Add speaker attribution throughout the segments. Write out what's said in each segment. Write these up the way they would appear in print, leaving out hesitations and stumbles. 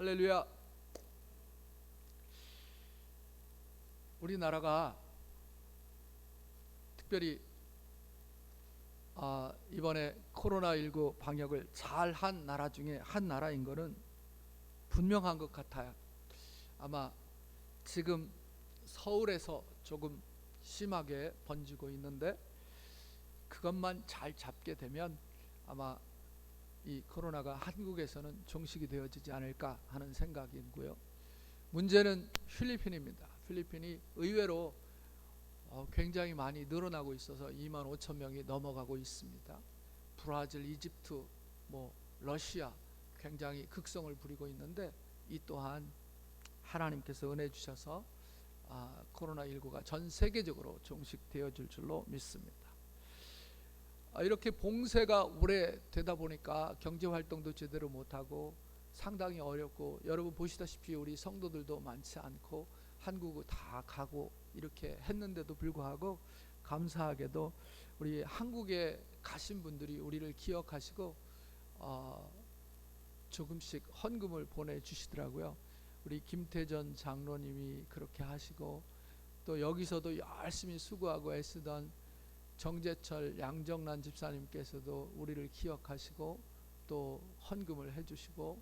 Speaker 1: 할렐루야. 우리나라가 특별히 이번에 코로나19 방역을 잘한 나라 중에 한 나라인 것은 분명한 것 같아요. 아마 지금 서울에서 조금 심하게 번지고 있는데 그것만 잘 잡게 되면 아마 이 코로나가 한국에서는 종식이 되어지지 않을까 하는 생각이고요. 문제는 필리핀입니다. 필리핀이 의외로 굉장히 많이 늘어나고 있어서 2만 5천 명이 넘어가고 있습니다. 브라질, 이집트, 러시아 굉장히 극성을 부리고 있는데 이 또한 하나님께서 은혜 주셔서 코로나19가 전 세계적으로 종식되어질 줄로 믿습니다. 이렇게 봉쇄가 오래 되다 보니까 경제활동도 제대로 못하고 상당히 어렵고, 여러분 보시다시피 우리 성도들도 많지 않고 한국을 다 가고 이렇게 했는데도 불구하고 감사하게도 우리 한국에 가신 분들이 우리를 기억하시고 조금씩 헌금을 보내주시더라고요. 우리 김태전 장로님이 그렇게 하시고, 또 여기서도 열심히 수고하고 애쓰던 정재철 양정란 집사님께서도 우리를 기억하시고 또 헌금을 해주시고,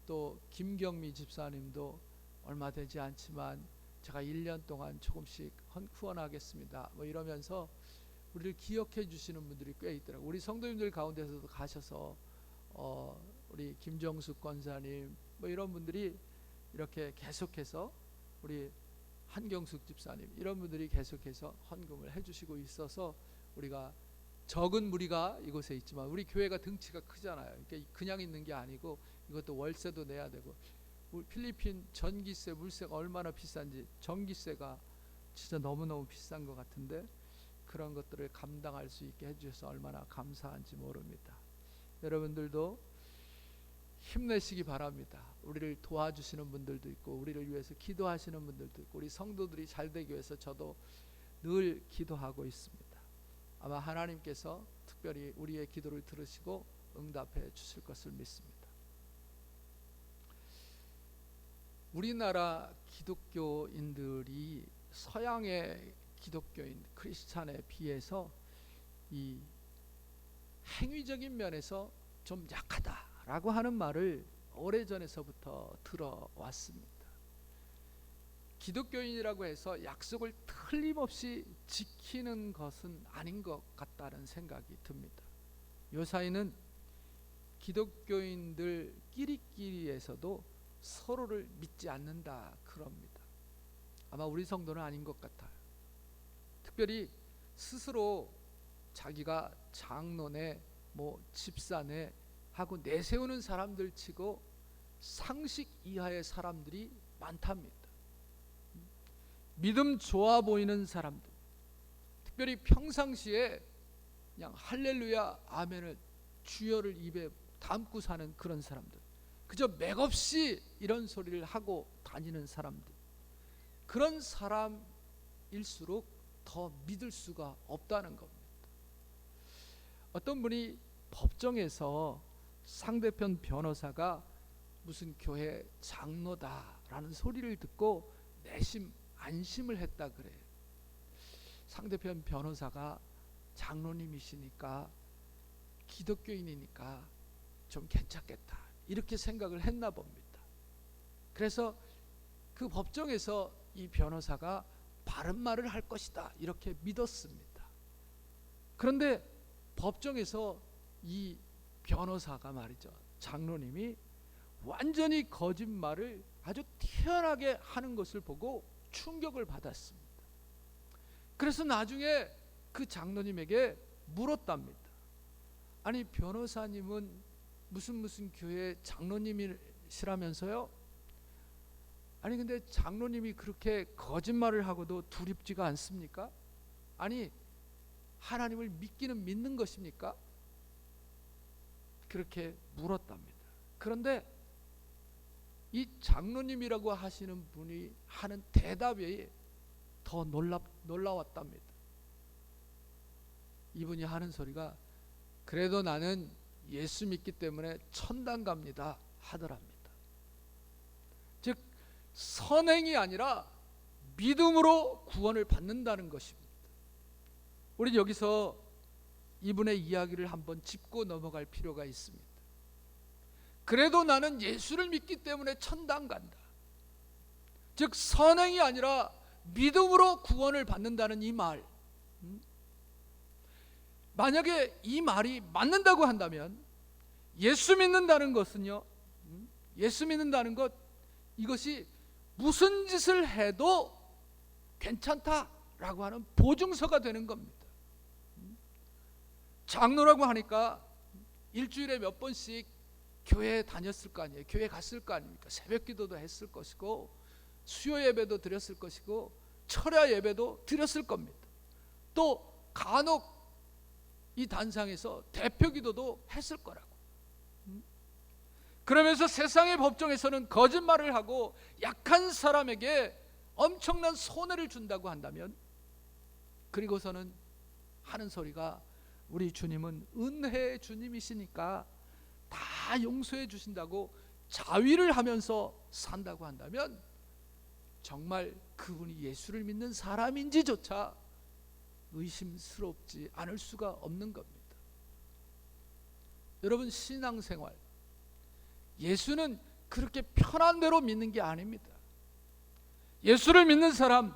Speaker 1: 또 김경미 집사님도 얼마 되지 않지만 제가 1년 동안 조금씩 후원하겠습니다 이러면서 우리를 기억해 주시는 분들이 꽤 있더라고요. 우리 성도님들 가운데서도 가셔서 우리 김정숙 권사님 이런 분들이 이렇게 계속해서, 우리 한경숙 집사님 이런 분들이 계속해서 헌금을 해주시고 있어서 우리가 적은 무리가 이곳에 있지만 우리 교회가 등치가 크잖아요. 그러니까 그냥 있는 게 아니고 이것도 월세도 내야 되고, 우리 필리핀 전기세 물세가 얼마나 비싼지, 전기세가 진짜 너무너무 비싼 것 같은데 그런 것들을 감당할 수 있게 해주셔서 얼마나 감사한지 모릅니다. 여러분들도 힘내시기 바랍니다. 우리를 도와주시는 분들도 있고 우리를 위해서 기도하시는 분들도 있고, 우리 성도들이 잘 되기 위해서 저도 늘 기도하고 있습니다. 아마 하나님께서 특별히 우리의 기도를 들으시고 응답해 주실 것을 믿습니다. 우리나라 기독교인들이 서양의 기독교인 크리스찬에 비해서 이 행위적인 면에서 좀 약하다라고 하는 말을 오래전에서부터 들어왔습니다. 기독교인이라고 해서 약속을 틀림없이 지키는 것은 아닌 것 같다는 생각이 듭니다. 요사이는 기독교인들 끼리끼리에서도 서로를 믿지 않는다 그럽니다. 아마 우리 성도는 아닌 것 같아요. 특별히 스스로 자기가 장로네 집사네 하고 내세우는 사람들 치고 상식 이하의 사람들이 많답니다. 믿음 좋아 보이는 사람들, 특별히 평상시에 그냥 할렐루야 아멘을 주여를 입에 담고 사는 그런 사람들, 그저 맥없이 이런 소리를 하고 다니는 사람들, 그런 사람일수록 더 믿을 수가 없다는 겁니다. 어떤 분이 법정에서 상대편 변호사가 무슨 교회 장로다라는 소리를 듣고 내심 안심을 했다 그래요. 상대편 변호사가 장로님이시니까 기독교인이니까 좀 괜찮겠다 이렇게 생각을 했나 봅니다. 그래서 그 법정에서 이 변호사가 바른 말을 할 것이다 이렇게 믿었습니다. 그런데 법정에서 이 변호사가 말이죠, 장로님이 완전히 거짓말을 아주 태연하게 하는 것을 보고 충격을 받았습니다. 그래서 나중에 그 장로님에게 물었답니다. 아니 변호사님은 무슨 교회 장로님이시라면서요? 아니 근데 장로님이 그렇게 거짓말을 하고도 두렵지가 않습니까? 아니 하나님을 믿기는 믿는 것입니까? 그렇게 물었답니다. 그런데 이 장로님이라고 하시는 분이 하는 대답이 더 놀라웠답니다. 이분이 하는 소리가 그래도 나는 예수 믿기 때문에 천당 갑니다 하더랍니다. 선행이 아니라 믿음으로 구원을 받는다는 것입니다. 우리 여기서 이분의 이야기를 한번 짚고 넘어갈 필요가 있습니다. 그래도 나는 예수를 믿기 때문에 천당 간다. 즉 선행이 아니라 믿음으로 구원을 받는다는 이 말, 만약에 이 말이 맞는다고 한다면 예수 믿는다는 것은요, 예수 믿는다는 것, 이것이 무슨 짓을 해도 괜찮다라고 하는 보증서가 되는 겁니다. 장로라고 하니까 일주일에 몇 번씩 교회에 다녔을 거 아니에요. 교회 갔을 거 아닙니까? 새벽 기도도 했을 것이고 수요 예배도 드렸을 것이고 철야 예배도 드렸을 겁니다. 또 간혹 이 단상에서 대표 기도도 했을 거라고. 그러면서 세상의 법정에서는 거짓말을 하고 약한 사람에게 엄청난 손해를 준다고 한다면, 그리고서는 하는 소리가 우리 주님은 은혜의 주님이시니까 다 용서해 주신다고 자위를 하면서 산다고 한다면 정말 그분이 예수를 믿는 사람인지조차 의심스럽지 않을 수가 없는 겁니다. 여러분, 신앙생활, 예수는 그렇게 편한 대로 믿는 게 아닙니다. 예수를 믿는 사람,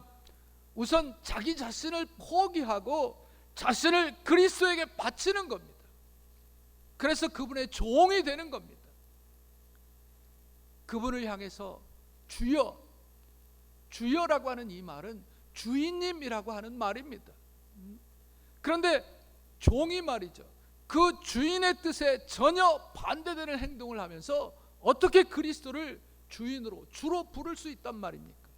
Speaker 1: 우선 자기 자신을 포기하고 자신을 그리스도에게 바치는 겁니다. 그래서 그분의 종이 되는 겁니다. 그분을 향해서 주여, 주여라고 하는 이 말은 주인님이라고 하는 말입니다. 그런데 종이 말이죠, 그 주인의 뜻에 전혀 반대되는 행동을 하면서 어떻게 그리스도를 주인으로, 주로 부를 수 있단 말입니까?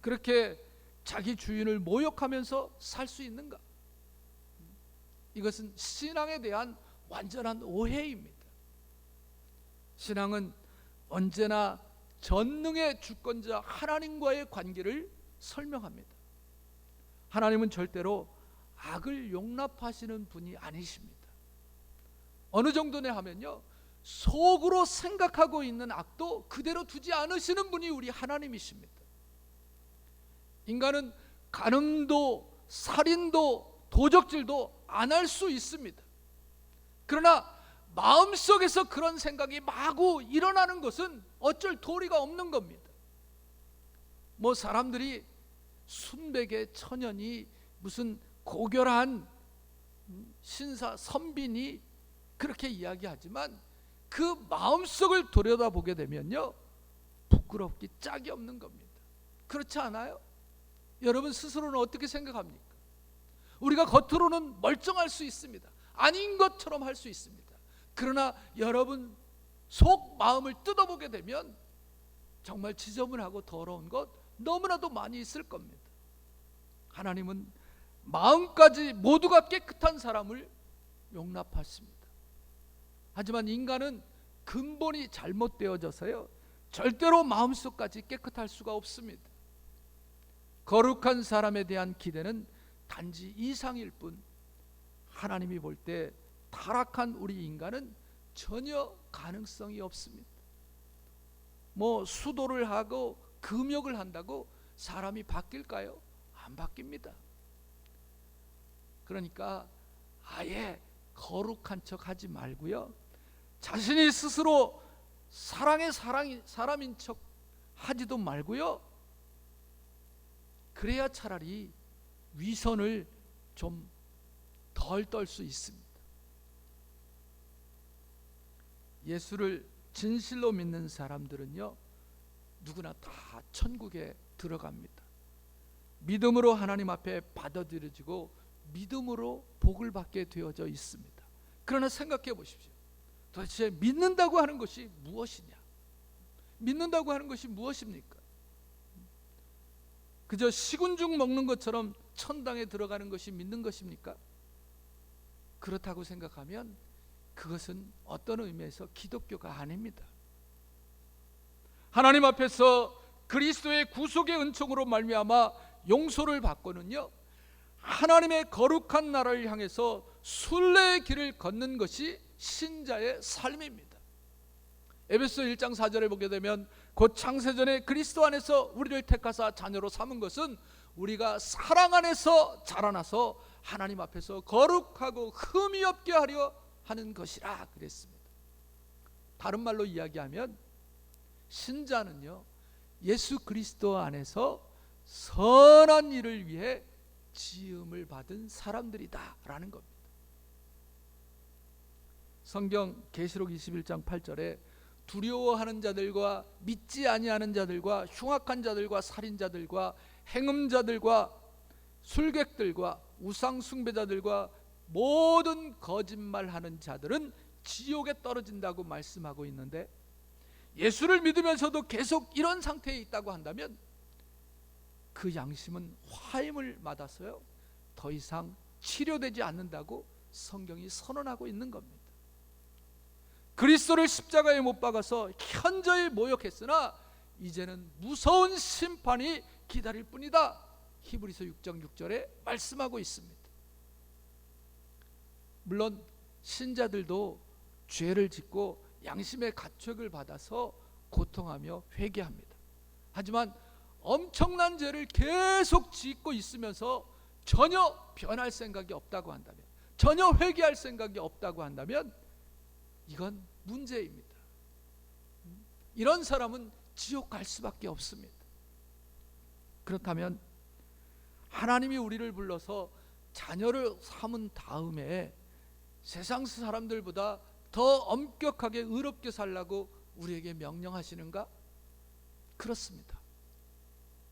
Speaker 1: 그렇게 자기 주인을 모욕하면서 살 수 있는가? 이것은 신앙에 대한 완전한 오해입니다. 신앙은 언제나 전능의 주권자 하나님과의 관계를 설명합니다. 하나님은 절대로 악을 용납하시는 분이 아니십니다. 어느 정도냐 하면요, 속으로 생각하고 있는 악도 그대로 두지 않으시는 분이 우리 하나님이십니다. 인간은 간음도 살인도 도적질도 안 할 수 있습니다. 그러나 마음속에서 그런 생각이 마구 일어나는 것은 어쩔 도리가 없는 겁니다. 뭐 사람들이 순백의 처녀니 무슨 고결한 신사 선비니 그렇게 이야기하지만 그 마음속을 들여다보게 되면요, 부끄럽기 짝이 없는 겁니다. 그렇지 않아요? 여러분 스스로는 어떻게 생각합니까? 우리가 겉으로는 멀쩡할 수 있습니다. 아닌 것처럼 할 수 있습니다. 그러나 여러분 속 마음을 뜯어보게 되면 정말 지저분하고 더러운 것 너무나도 많이 있을 겁니다. 하나님은 마음까지 모두가 깨끗한 사람을 용납하십니다. 하지만 인간은 근본이 잘못되어져서요, 절대로 마음속까지 깨끗할 수가 없습니다. 거룩한 사람에 대한 기대는 단지 이상일 뿐, 하나님이 볼 때 타락한 우리 인간은 전혀 가능성이 없습니다. 뭐 수도를 하고 금욕을 한다고 사람이 바뀔까요? 안 바뀝니다. 그러니까 아예 거룩한 척 하지 말고요, 자신이 스스로 사랑의 사람인 척 하지도 말고요, 그래야 차라리 위선을 좀 덜 떨 수 있습니다. 예수를 진실로 믿는 사람들은요, 누구나 다 천국에 들어갑니다. 믿음으로 하나님 앞에 받아들여지고 믿음으로 복을 받게 되어져 있습니다. 그러나 생각해 보십시오. 도대체 믿는다고 하는 것이 무엇이냐? 믿는다고 하는 것이 무엇입니까? 그저 식은죽 먹는 것처럼 천당에 들어가는 것이 믿는 것입니까? 그렇다고 생각하면 그것은 어떤 의미에서 기독교가 아닙니다. 하나님 앞에서 그리스도의 구속의 은총으로 말미암아 용서를 받고는요, 하나님의 거룩한 나라를 향해서 순례의 길을 걷는 것이 신자의 삶입니다. 에베소 1장 4절에 보게 되면 곧 창세전에 그리스도 안에서 우리를 택하사 자녀로 삼은 것은 우리가 사랑 안에서 자라나서 하나님 앞에서 거룩하고 흠이 없게 하려 하는 것이라 그랬습니다. 다른 말로 이야기하면 신자는요, 예수 그리스도 안에서 선한 일을 위해 지음을 받은 사람들이다 라는 겁니다. 성경 계시록 21장 8절에 두려워하는 자들과 믿지 아니하는 자들과 흉악한 자들과 살인자들과 행음자들과 술객들과 우상 숭배자들과 모든 거짓말하는 자들은 지옥에 떨어진다고 말씀하고 있는데, 예수를 믿으면서도 계속 이런 상태에 있다고 한다면 그 양심은 화임을 받아서요 더 이상 치료되지 않는다고 성경이 선언하고 있는 겁니다. 그리스도를 십자가에 못 박아서 현저히 모욕했으나 이제는 무서운 심판이 기다릴 뿐이다, 히브리서 6장 6절에 말씀하고 있습니다. 물론 신자들도 죄를 짓고 양심의 가책을 받아서 고통하며 회개합니다. 하지만 엄청난 죄를 계속 짓고 있으면서 전혀 변할 생각이 없다고 한다면, 전혀 회개할 생각이 없다고 한다면 이건 문제입니다. 이런 사람은 지옥 갈 수밖에 없습니다. 그렇다면 하나님이 우리를 불러서 자녀를 삼은 다음에 세상 사람들보다 더 엄격하게 의롭게 살라고 우리에게 명령하시는가? 그렇습니다.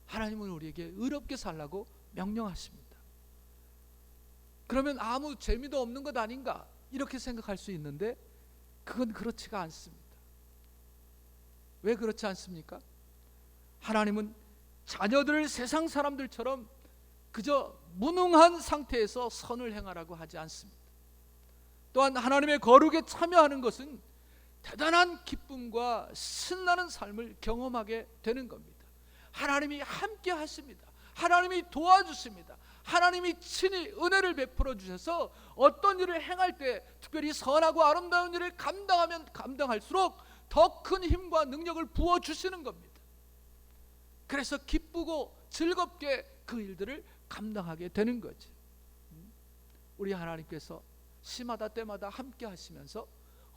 Speaker 1: 하나님은 우리에게 의롭게 살라고 명령하십니다. 그러면 아무 재미도 없는 것 아닌가? 이렇게 생각할 수 있는데 그건 그렇지가 않습니다. 왜 그렇지 않습니까? 하나님은 자녀들을 세상 사람들처럼 그저 무능한 상태에서 선을 행하라고 하지 않습니다. 또한 하나님의 거룩에 참여하는 것은 대단한 기쁨과 신나는 삶을 경험하게 되는 겁니다. 하나님이 함께 하십니다. 하나님이 도와주십니다. 하나님이 친히 은혜를 베풀어 주셔서 어떤 일을 행할 때, 특별히 선하고 아름다운 일을 감당하면 감당할수록 더 큰 힘과 능력을 부어주시는 겁니다. 그래서 기쁘고 즐겁게 그 일들을 감당하게 되는 거지. 우리 하나님께서 시마다 때마다 함께 하시면서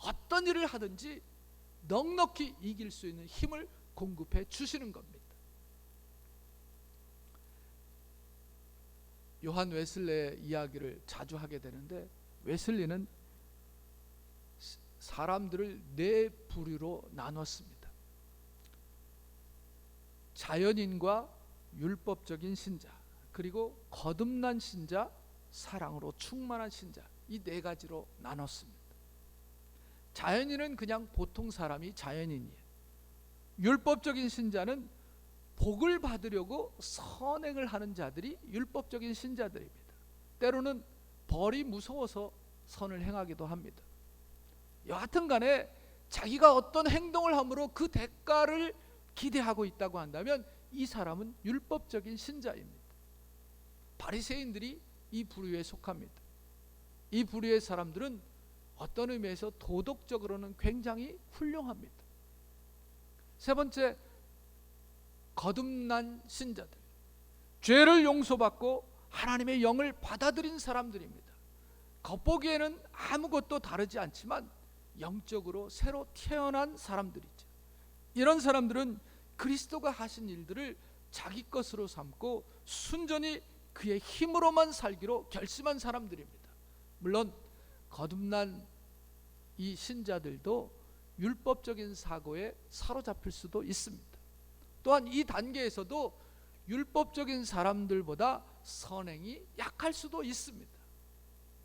Speaker 1: 어떤 일을 하든지 넉넉히 이길 수 있는 힘을 공급해 주시는 겁니다. 요한 웨슬레의 이야기를 자주 하게 되는데, 웨슬리는 사람들을 네 부류로 나눴습니다. 자연인과 율법적인 신자, 그리고 거듭난 신자, 사랑으로 충만한 신자, 이 네 가지로 나눴습니다. 자연인은 그냥 보통 사람이 자연인이에요. 율법적인 신자는 복을 받으려고 선행을 하는 자들이 율법적인 신자들입니다. 때로는 벌이 무서워서 선을 행하기도 합니다. 여하튼 간에 자기가 어떤 행동을 함으로 그 대가를 기대하고 있다고 한다면 이 사람은 율법적인 신자입니다. 바리새인들이 이 부류에 속합니다. 이 부류의 사람들은 어떤 의미에서 도덕적으로는 굉장히 훌륭합니다. 세 번째, 거듭난 신자들, 죄를 용서받고 하나님의 영을 받아들인 사람들입니다. 겉보기에는 아무것도 다르지 않지만 영적으로 새로 태어난 사람들이죠. 이런 사람들은 그리스도가 하신 일들을 자기 것으로 삼고 순전히 그의 힘으로만 살기로 결심한 사람들입니다. 물론 거듭난 이 신자들도 율법적인 사고에 사로잡힐 수도 있습니다. 또한 이 단계에서도 율법적인 사람들보다 선행이 약할 수도 있습니다.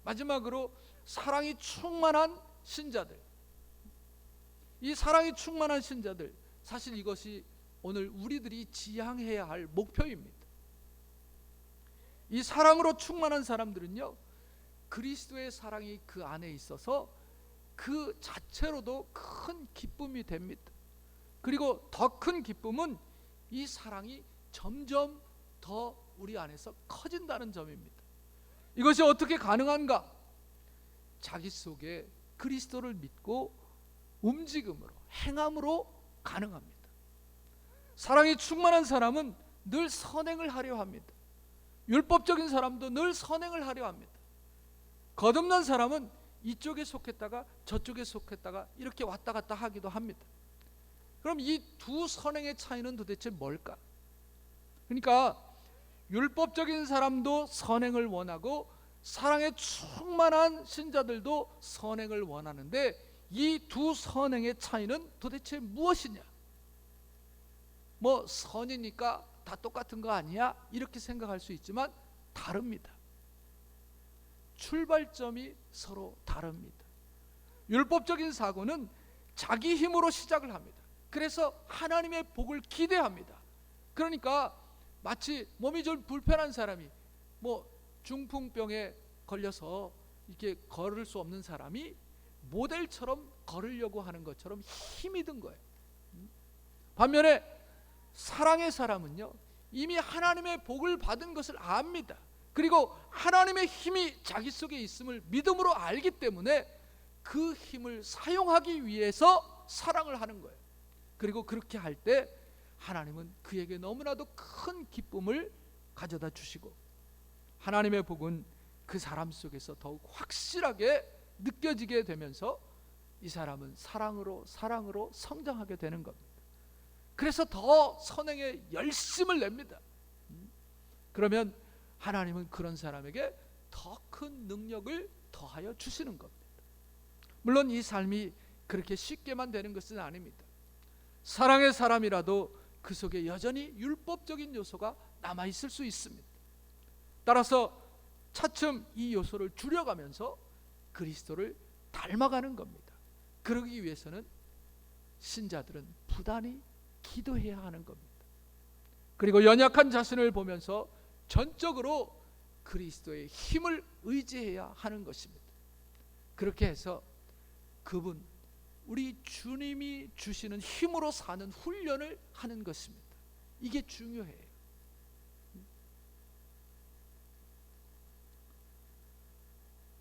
Speaker 1: 마지막으로 사랑이 충만한 신자들, 이 사랑이 충만한 신자들, 사실 이것이 오늘 우리들이 지향해야 할 목표입니다. 이 사랑으로 충만한 사람들은요, 그리스도의 사랑이 그 안에 있어서 그 자체로도 큰 기쁨이 됩니다. 그리고 더 큰 기쁨은 이 사랑이 점점 더 우리 안에서 커진다는 점입니다. 이것이 어떻게 가능한가? 자기 속에 그리스도를 믿고 움직임으로, 행함으로 가능합니다. 사랑이 충만한 사람은 늘 선행을 하려 합니다. 율법적인 사람도 늘 선행을 하려 합니다. 거듭난 사람은 이쪽에 속했다가 저쪽에 속했다가 이렇게 왔다 갔다 하기도 합니다. 그럼 이 두 선행의 차이는 도대체 뭘까? 그러니까 율법적인 사람도 선행을 원하고 사랑에 충만한 신자들도 선행을 원하는데 이 두 선행의 차이는 도대체 무엇이냐? 뭐 선이니까 다 똑같은 거 아니야? 이렇게 생각할 수 있지만 다릅니다. 출발점이 서로 다릅니다. 율법적인 사고는 자기 힘으로 시작을 합니다. 그래서 하나님의 복을 기대합니다. 그러니까 마치 몸이 좀 불편한 사람이, 뭐 중풍병에 걸려서 이렇게 걸을 수 없는 사람이 모델처럼 걸으려고 하는 것처럼 힘이 든 거예요. 반면에 사랑의 사람은요, 이미 하나님의 복을 받은 것을 압니다. 그리고 하나님의 힘이 자기 속에 있음을 믿음으로 알기 때문에 그 힘을 사용하기 위해서 사랑을 하는 거예요. 그리고 그렇게 할 때 하나님은 그에게 너무나도 큰 기쁨을 가져다 주시고 하나님의 복은 그 사람 속에서 더욱 확실하게 느껴지게 되면서 이 사람은 사랑으로 성장하게 되는 겁니다. 그래서 더 선행에 열심을 냅니다. 그러면 하나님은 그런 사람에게 더 큰 능력을 더하여 주시는 겁니다. 물론 이 삶이 그렇게 쉽게만 되는 것은 아닙니다. 사랑의 사람이라도 그 속에 여전히 율법적인 요소가 남아있을 수 있습니다. 따라서 차츰 이 요소를 줄여가면서 그리스도를 닮아가는 겁니다. 그러기 위해서는 신자들은 부단히 기도해야 하는 겁니다. 그리고 연약한 자신을 보면서 전적으로 그리스도의 힘을 의지해야 하는 것입니다. 그렇게 해서 그분, 우리 주님이 주시는 힘으로 사는 훈련을 하는 것입니다. 이게 중요해요.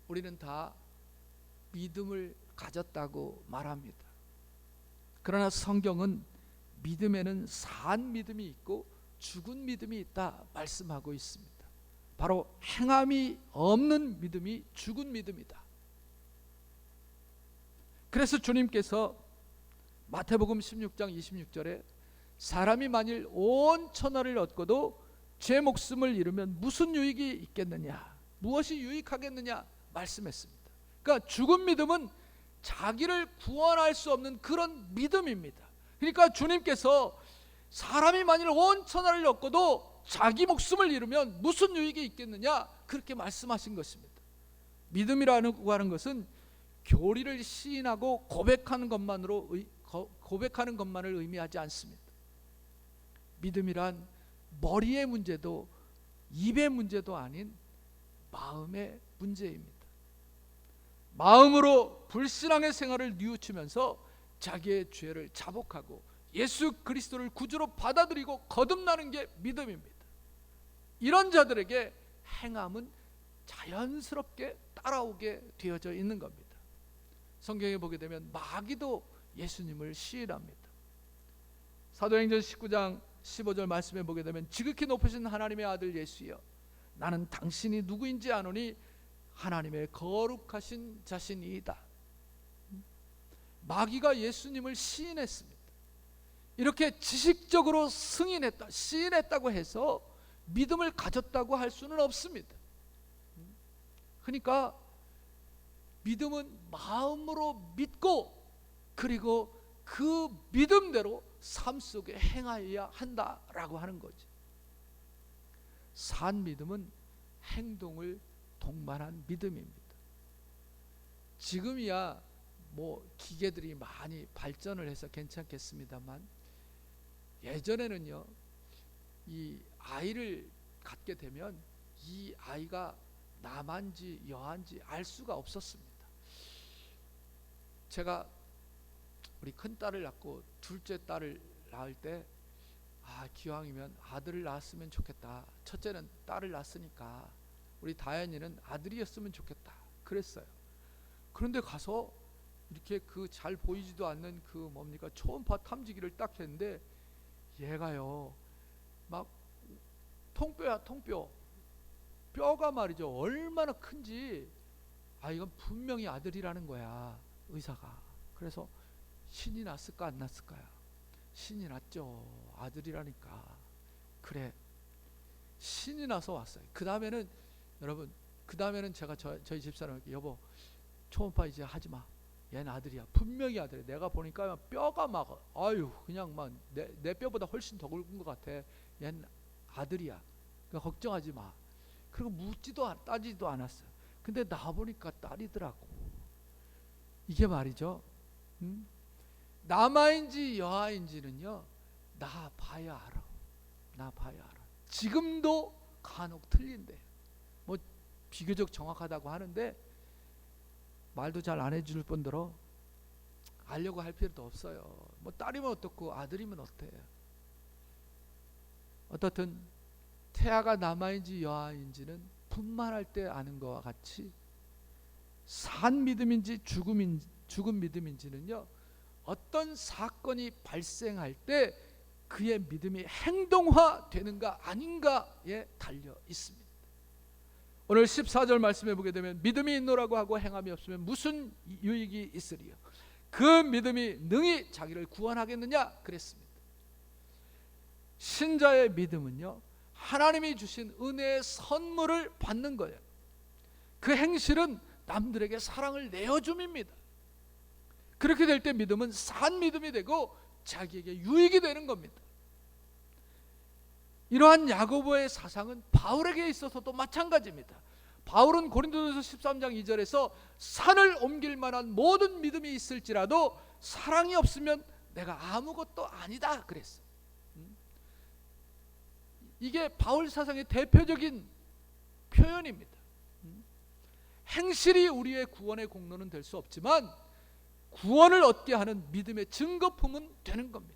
Speaker 1: 우리는 다 믿음을 가졌다고 말합니다. 그러나 성경은 믿음에는 산 믿음이 있고 죽은 믿음이 있다 말씀하고 있습니다. 바로 행함이 없는 믿음이 죽은 믿음이다. 그래서 주님께서 마태복음 16장 26절에 사람이 만일 온 천하를 얻고도 제 목숨을 잃으면 무슨 유익이 있겠느냐, 무엇이 유익하겠느냐 말씀했습니다. 그러니까 죽은 믿음은 자기를 구원할 수 없는 그런 믿음입니다. 그러니까 주님께서 사람이 만일 온 천하를 얻고도 자기 목숨을 잃으면 무슨 유익이 있겠느냐 그렇게 말씀하신 것입니다. 믿음이라고 하는 것은 교리를 시인하고 고백하는 것만을 의미하지 않습니다. 믿음이란 머리의 문제도 입의 문제도 아닌 마음의 문제입니다. 마음으로 불신앙의 생활을 뉘우치면서 자기의 죄를 자복하고 예수 그리스도를 구주로 받아들이고 거듭나는 게 믿음입니다. 이런 자들에게 행함은 자연스럽게 따라오게 되어져 있는 겁니다. 성경에 보게 되면 마귀도 예수님을 시인합니다. 사도행전 19장 15절 말씀에 보게 되면 지극히 높으신 하나님의 아들 예수여, 나는 당신이 누구인지 아노니 하나님의 거룩하신 자신이다. 마귀가 예수님을 시인했습니다. 이렇게 지식적으로 승인했다, 시인했다고 해서 믿음을 가졌다고 할 수는 없습니다. 그러니까 믿음은 마음으로 믿고 그리고 그 믿음대로 삶 속에 행하여야 한다라고 하는 거죠. 산 믿음은 행동을 동반한 믿음입니다. 지금이야 뭐 기계들이 많이 발전을 해서 괜찮겠습니다만 예전에는요, 이 아이를 갖게 되면 이 아이가 남한지 여한지 알 수가 없었습니다. 제가 우리 큰 딸을 낳고 둘째 딸을 낳을 때 기왕이면 아들을 낳았으면 좋겠다. 첫째는 딸을 낳았으니까 우리 다현이는 아들이었으면 좋겠다 그랬어요. 그런데 가서 이렇게 그 잘 보이지도 않는 그 뭡니까 초음파 탐지기를 딱 했는데 얘가요 막 통뼈야 통뼈. 뼈가 말이죠 얼마나 큰지 이건 분명히 아들이라는 거야 의사가. 그래서 신이 났을까 안 났을까요? 신이 났죠. 아들이라니까. 그래 신이 나서 왔어요. 그 다음에는 여러분 그 다음에는 제가 저희 집사람에게 여보 초음파 이제 하지마. 얘는 아들이야. 분명히 아들이야. 내가 보니까 뼈가 막 그냥 막 내 뼈보다 훨씬 더 굵은 것 같아. 얘는 아들이야. 그러니까 걱정하지 마. 그리고 묻지도 따지지도 않았어요. 근데 나 보니까 딸이더라고. 이게 말이죠. 남아인지 여아인지는요 나 봐야 알아. 나 봐야 알아. 지금도 간혹 틀린대. 뭐 비교적 정확하다고 하는데 말도 잘 안 해줄 뿐더러 알려고 할 필요도 없어요. 뭐 딸이면 어떻고 아들이면 어때요. 어떻든 태아가 남아인지 여아인지는 분만할 때 아는 것과 같이 산 믿음인지 죽은 믿음인지는요 어떤 사건이 발생할 때 그의 믿음이 행동화되는가 아닌가에 달려 있습니다. 오늘 14절 말씀해 보게 되면 믿음이 있노라고 하고 행함이 없으면 무슨 유익이 있으리요. 그 믿음이 능히 자기를 구원하겠느냐 그랬습니다. 신자의 믿음은요 하나님이 주신 은혜의 선물을 받는 거예요. 그 행실은 남들에게 사랑을 내어줌입니다. 그렇게 될 때 믿음은 산 믿음이 되고 자기에게 유익이 되는 겁니다. 이러한 야고보의 사상은 바울에게 있어서도 마찬가지입니다. 바울은 고린도전서 13장 2절에서 산을 옮길 만한 모든 믿음이 있을지라도 사랑이 없으면 내가 아무것도 아니다 그랬어요. 이게 바울 사상의 대표적인 표현입니다. 행실이 우리의 구원의 공로는 될 수 없지만 구원을 얻게 하는 믿음의 증거품은 되는 겁니다.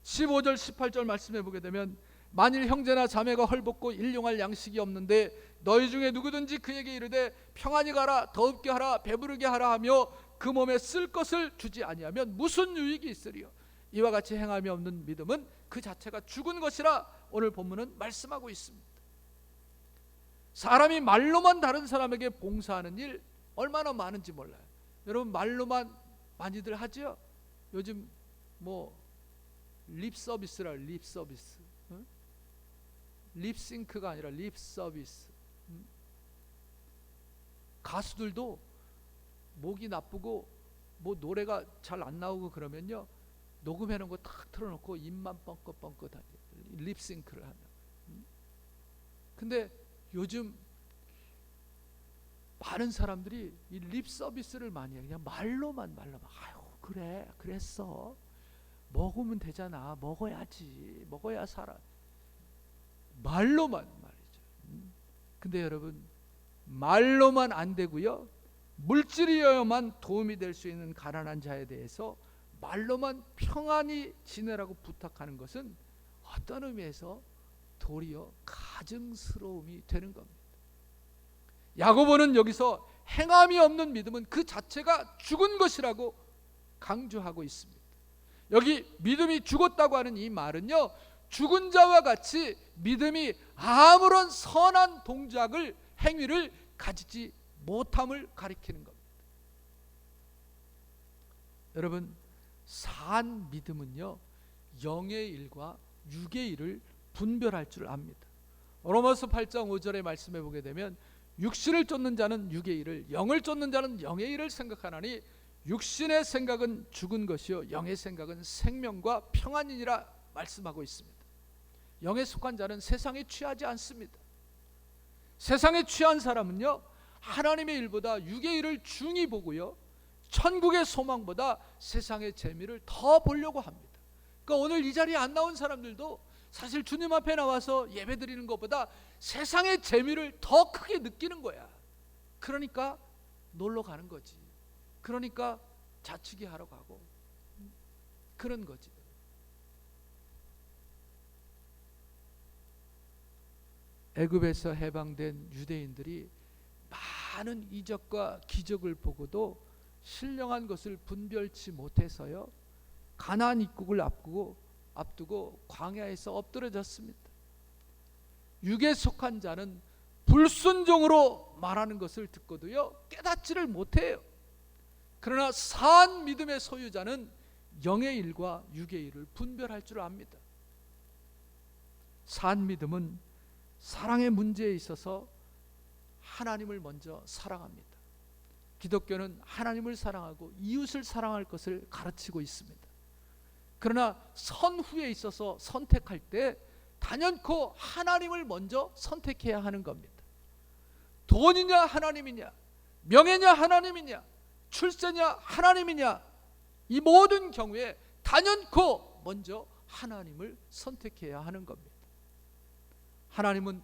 Speaker 1: 15절 18절 말씀해 보게 되면 만일 형제나 자매가 헐벗고 일용할 양식이 없는데 너희 중에 누구든지 그에게 이르되 평안히 가라 더웁게 하라 배부르게 하라 하며 그 몸에 쓸 것을 주지 아니하면 무슨 유익이 있으리요. 이와 같이 행함이 없는 믿음은 그 자체가 죽은 것이라 오늘 본문은 말씀하고 있습니다. 사람이 말로만 다른 사람에게 봉사하는 일 얼마나 많은지 몰라요. 여러분 말로만 많이들 하죠. 요즘 뭐 립 서비스라 립 서비스, 립싱크가 아니라 립 서비스. 가수들도 목이 나쁘고 뭐 노래가 잘 안 나오고 그러면요 녹음해 놓은 거 탁 틀어놓고 입만 뻥긋뻥긋 립싱크를 한다. 근데 요즘 많은 사람들이 이 립 서비스를 많이 해요. 그냥 말로만 아유 그래 그랬어 먹으면 되잖아 먹어야지 먹어야 살아 말로만 말이죠. 근데 여러분 말로만 안 되고요 물질이어야만 도움이 될 수 있는 가난한 자에 대해서 말로만 평안히 지내라고 부탁하는 것은 어떤 의미에서 도리어 가증스러움이 되는 겁니다. 야고보는 여기서 행함이 없는 믿음은 그 자체가 죽은 것이라고 강조하고 있습니다. 여기 믿음이 죽었다고 하는 이 말은요 죽은 자와 같이 믿음이 아무런 선한 동작을 행위를 가지지 못함을 가리키는 겁니다. 여러분 산 믿음은요 영의 일과 육의 일을 분별할 줄 압니다. 로마서 8장 5절에 말씀해 보게 되면 육신을 쫓는 자는 육의 일을 영을 쫓는 자는 영의 일을 생각하나니 육신의 생각은 죽은 것이요 영의 생각은 생명과 평안이니라 말씀하고 있습니다. 영에 속한 자는 세상에 취하지 않습니다. 세상에 취한 사람은요 하나님의 일보다 육의 일을 중히 보고요 천국의 소망보다 세상의 재미를 더 보려고 합니다. 그러니까 오늘 이 자리에 안 나온 사람들도 사실 주님 앞에 나와서 예배 드리는 것보다 세상의 재미를 더 크게 느끼는 거야. 그러니까 놀러 가는 거지. 그러니까 자치기 하러 가고 그런 거지. 애굽에서 해방된 유대인들이 많은 이적과 기적을 보고도 신령한 것을 분별치 못해서요, 가나안 입국을 앞두고 광야에서 엎드려졌습니다. 육에 속한 자는 불순종으로 말하는 것을 듣고도요 깨닫지를 못해요. 그러나 산 믿음의 소유자는 영의 일과 육의 일을 분별할 줄 압니다. 산 믿음은 사랑의 문제에 있어서 하나님을 먼저 사랑합니다. 기독교는 하나님을 사랑하고 이웃을 사랑할 것을 가르치고 있습니다. 그러나 선후에 있어서 선택할 때 단연코 하나님을 먼저 선택해야 하는 겁니다. 돈이냐 하나님이냐, 명예냐 하나님이냐, 출세냐 하나님이냐, 이 모든 경우에 단연코 먼저 하나님을 선택해야 하는 겁니다. 하나님은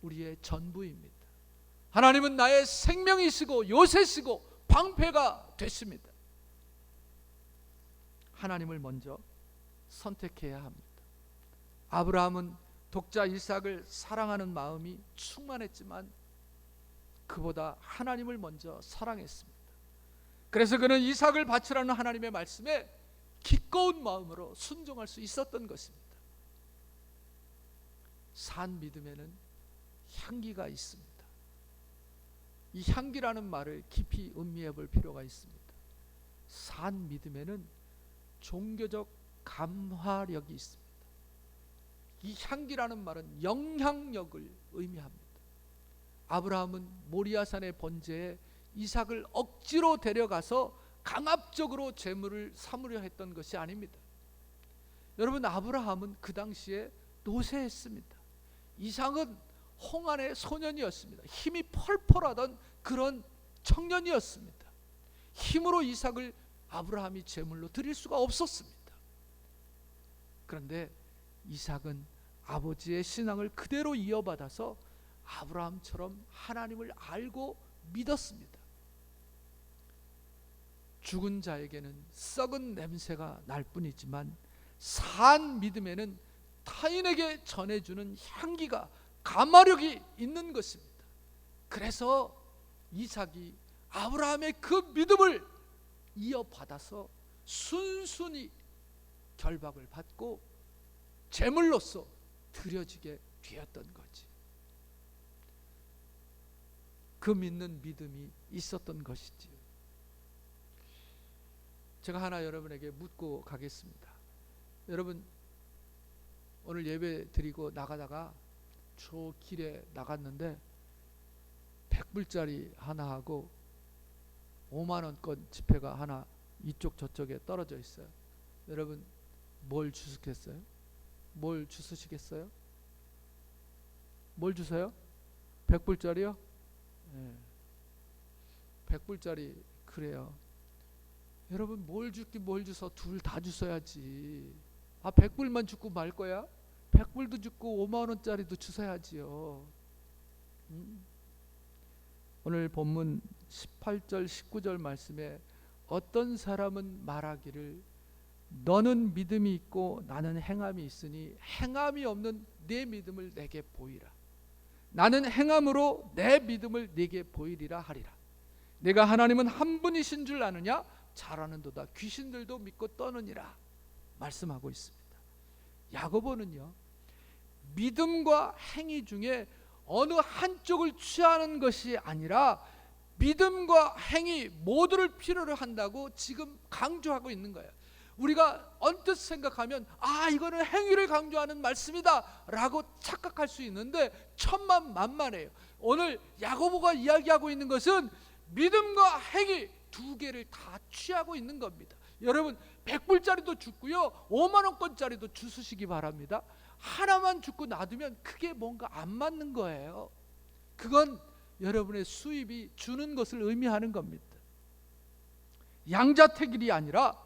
Speaker 1: 우리의 전부입니다. 하나님은 나의 생명이시고 요새시고 방패가 되십니다. 하나님을 먼저 선택해야 합니다. 아브라함은 독자 이삭을 사랑하는 마음이 충만했지만 그보다 하나님을 먼저 사랑했습니다. 그래서 그는 이삭을 바치라는 하나님의 말씀에 기꺼운 마음으로 순종할 수 있었던 것입니다. 산 믿음에는 향기가 있습니다. 이 향기라는 말을 깊이 음미해 볼 필요가 있습니다. 산 믿음에는 종교적 감화력이 있습니다. 이 향기라는 말은 영향력을 의미합니다. 아브라함은 모리아산의 번제에 이삭을 억지로 데려가서 강압적으로 제물을 삼으려 했던 것이 아닙니다. 여러분, 아브라함은 그 당시에 노쇠했습니다. 이삭은 홍안의 소년이었습니다. 힘이 펄펄하던 그런 청년이었습니다. 힘으로 이삭을 아브라함이 제물로 드릴 수가 없었습니다. 그런데 이삭은 아버지의 신앙을 그대로 이어받아서 아브라함처럼 하나님을 알고 믿었습니다. 죽은 자에게는 썩은 냄새가 날 뿐이지만 산 믿음에는 타인에게 전해주는 향기가, 감화력이 있는 것입니다. 그래서 이삭이 아브라함의 그 믿음을 이어받아서 순순히 결박을 받고 제물로서 드려지게 되었던 거지. 그 믿는 믿음이 있었던 것이지요. 제가 하나 여러분에게 묻고 가겠습니다. 여러분, 오늘 예배 드리고 나가다가 저 길에 나갔는데 100불짜리 하나 하고 5만원권 지폐가 하나 이쪽 저쪽에 떨어져 있어요. 여러분, 뭘 주시겠어요? 뭘 주시겠어요? 뭘 주세요? 100불짜리요? 네. 100불짜리 그래요. 여러분, 뭘 줄긴 뭘 주서 둘 다 주셔야지. 100불만 주고 말 거야? 100불도 주고 5만원짜리도 주셔야지요. 오늘 본문 18절 19절 말씀에 어떤 사람은 말하기를 너는 믿음이 있고 나는 행함이 있으니 행함이 없는 내 믿음을 내게 보이라. 나는 행함으로 내 믿음을 내게 보이리라 하리라. 내가 하나님은 한 분이신 줄 아느냐? 잘 아는도다. 귀신들도 믿고 떠느니라 말씀하고 있습니다. 야고보는요, 믿음과 행위 중에 어느 한쪽을 취하는 것이 아니라 믿음과 행위 모두를 필요로 한다고 지금 강조하고 있는 거예요. 우리가 언뜻 생각하면 이거는 행위를 강조하는 말씀이다 라고 착각할 수 있는데 천만만만해요. 오늘 야고보가 이야기하고 있는 것은 믿음과 행위 두 개를 다 취하고 있는 겁니다. 여러분, 100불짜리도 주고요 5만원권짜리도 주시기 바랍니다. 하나만 주고 놔두면 그게 뭔가 안 맞는 거예요. 그건 여러분의 수입이 주는 것을 의미하는 겁니다. 양자택일이 아니라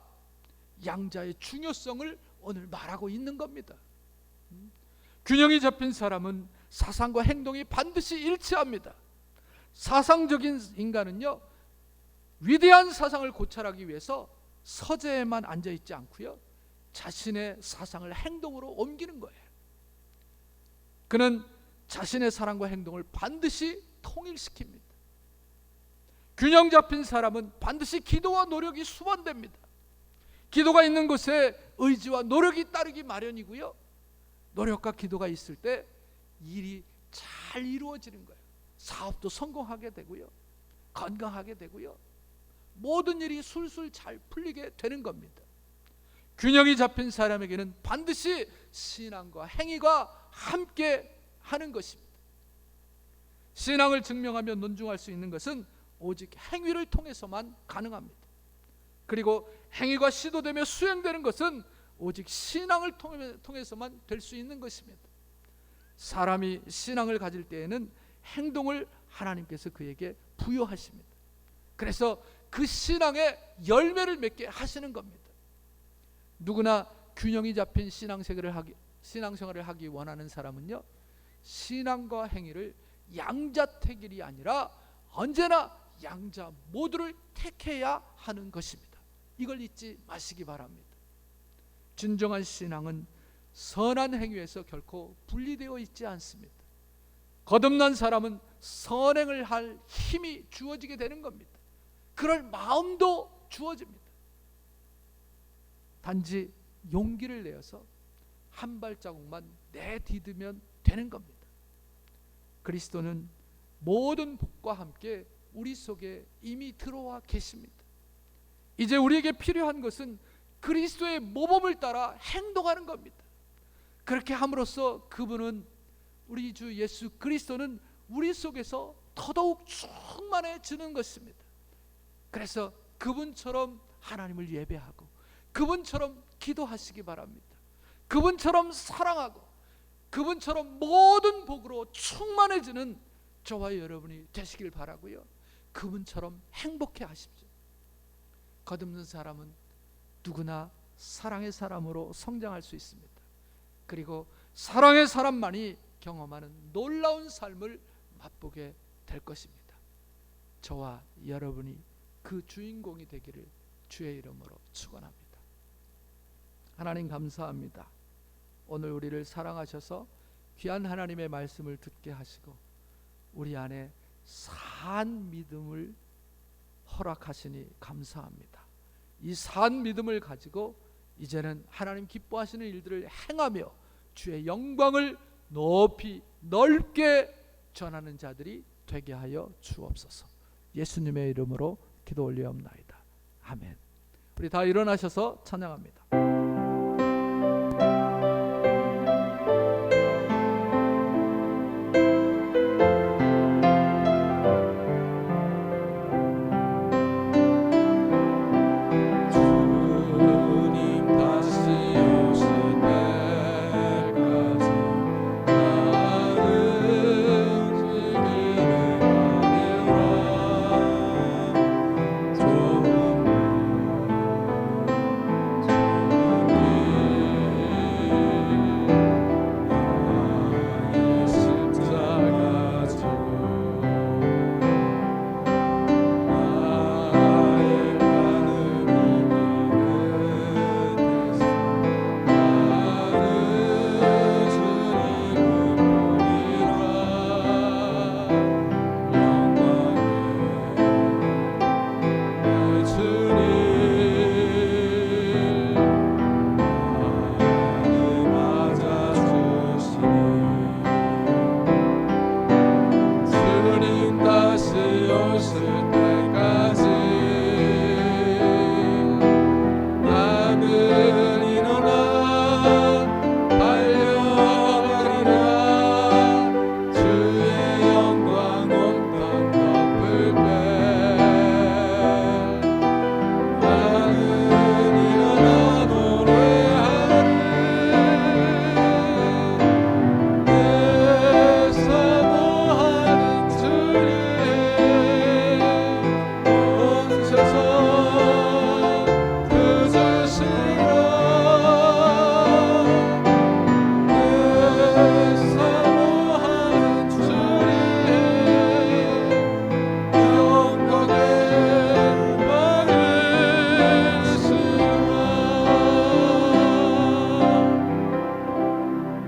Speaker 1: 양자의 중요성을 오늘 말하고 있는 겁니다. 균형이 잡힌 사람은 사상과 행동이 반드시 일치합니다. 사상적인 인간은요, 위대한 사상을 고찰하기 위해서 서재에만 앉아있지 않고요, 자신의 사상을 행동으로 옮기는 거예요. 그는 자신의 사랑과 행동을 반드시 통일시킵니다. 균형 잡힌 사람은 반드시 기도와 노력이 수반됩니다. 기도가 있는 곳에 의지와 노력이 따르기 마련이고요, 노력과 기도가 있을 때 일이 잘 이루어지는 거예요. 사업도 성공하게 되고요, 건강하게 되고요, 모든 일이 술술 잘 풀리게 되는 겁니다. 균형이 잡힌 사람에게는 반드시 신앙과 행위가 함께 하는 것입니다. 신앙을 증명하며 논증할 수 있는 것은 오직 행위를 통해서만 가능합니다. 그리고 행위가 시도되며 수행되는 것은 오직 신앙을 통해서만 될 수 있는 것입니다. 사람이 신앙을 가질 때에는 행동을 하나님께서 그에게 부여하십니다. 그래서 그 신앙의 열매를 맺게 하시는 겁니다. 누구나 균형이 잡힌 신앙생활을 하기 원하는 사람은요, 신앙과 행위를 양자택일이 아니라 언제나 양자 모두를 택해야 하는 것입니다. 이걸 잊지 마시기 바랍니다. 진정한 신앙은 선한 행위에서 결코 분리되어 있지 않습니다. 거듭난 사람은 선행을 할 힘이 주어지게 되는 겁니다. 그럴 마음도 주어집니다. 단지 용기를 내어서 한 발자국만 내디디면 되는 겁니다. 그리스도는 모든 복과 함께 우리 속에 이미 들어와 계십니다. 이제 우리에게 필요한 것은 그리스도의 모범을 따라 행동하는 겁니다. 그렇게 함으로써 그분은, 우리 주 예수 그리스도는 우리 속에서 더더욱 충만해지는 것입니다. 그래서 그분처럼 하나님을 예배하고 그분처럼 기도하시기 바랍니다. 그분처럼 사랑하고 그분처럼 모든 복으로 충만해지는 저와 여러분이 되시길 바라고요, 그분처럼 행복해 하십시오. 거듭난 사람은 누구나 사랑의 사람으로 성장할 수 있습니다. 그리고 사랑의 사람만이 경험하는 놀라운 삶을 맛보게 될 것입니다. 저와 여러분이 그 주인공이 되기를 주의 이름으로 축원합니다. 하나님 감사합니다. 오늘 우리를 사랑하셔서 귀한 하나님의 말씀을 듣게 하시고 우리 안에 산 믿음을 허락하시니 감사합니다. 이 산 믿음을 가지고 이제는 하나님 기뻐하시는 일들을 행하며 주의 영광을 높이 넓게 전하는 자들이 되게 하여 주옵소서. 예수님의 이름으로 기도 올리옵나이다. 아멘. 우리 다 일어나셔서 찬양합니다.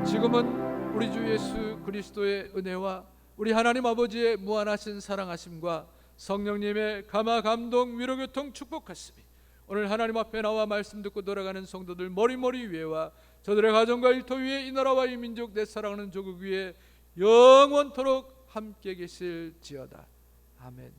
Speaker 1: 지금은 우리 주 예수 그리스도의 은혜와 우리 하나님 아버지의 무한하신 사랑하심과 성령님의 감화 감동 위로 교통 축복하시니 오늘 하나님 앞에 나와 말씀 듣고 돌아가는 성도들 머리머리 위에와 저들의 가정과 일터 위에 이 나라와 이 민족 내 사랑하는 조국 위에 영원토록 함께 계실지어다. 아멘.